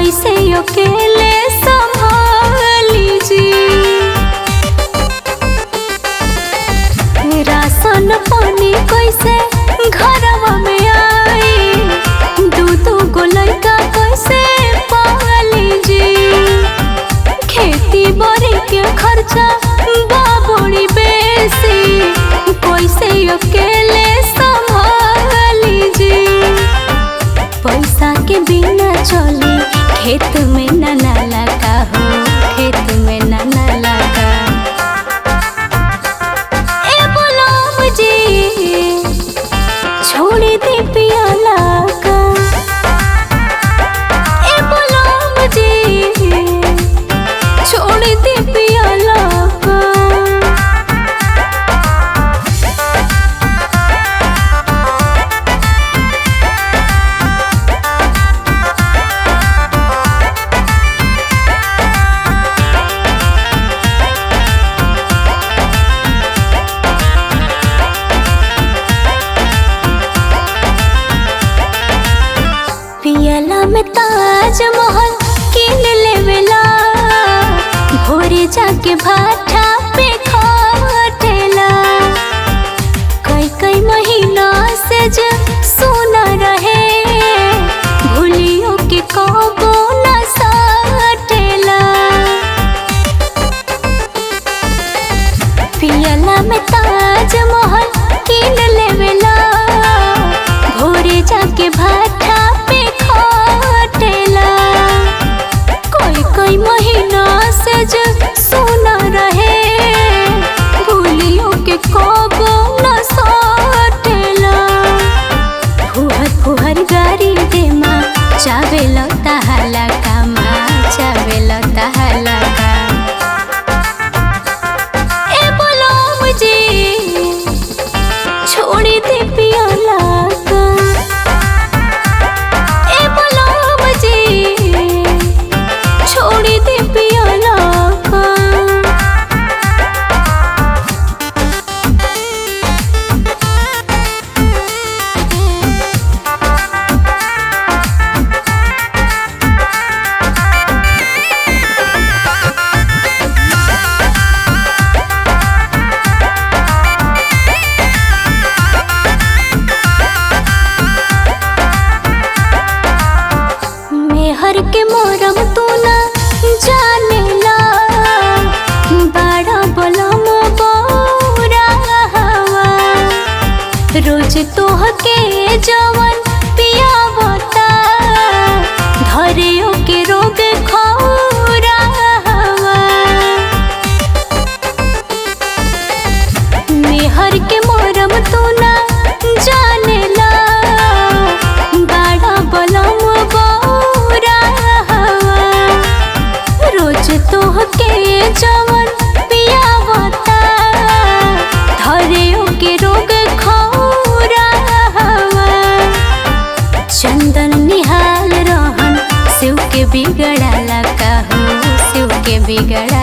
कैसे अकेले संभाली जी। राशन पानी कैसे घरवा में आई, दू गो लड़का कैसे पाली जी। खेती बाड़ी के खर्चा बा बड़ी बेसी, कैसे अकेले संभाली जी। पैसा के बिना चली खेत में ना लगा हो, खेत में ना लगा। ए बोलो जी छोड़ी दे पियाला का, ए बोलो जी छोड़ी दे पियाला का। पियाला में ताजमहल किन लेवेला, भोरे जाके भाटा पे खटेला। कई महीना से जो सोना रहे, भूलियों के कबो न सटेला। पियाला में ताजमहल किन लेवेला, भोरे जाके भाटा खटेला। कई महीना से जो सोना रहे, भूलियों के कबो न सटेला। फुहर फुहर गाड़ी दे माँ चावे लता हलका, माँ चावे लता हलका। ए बोलो मुझे छोड़ी दे पियाला का, छोड़ी दे पियाला का। मेहर के मोरम तू ना जानेला, बड़ा बलम बौरा हवा। रोज तोहके जवन पियावता, धरियो के रोग खौरा हवा। मेहर के मोरम तू ना जानेला, बड़ा बलम बौरा हवा। रोज तोहके जवन पियावता, धरियो के रोग खौरा हवा। चंदन निहाल रहन शिव के बिगड़ाला का हो, शिव के बिगड़ा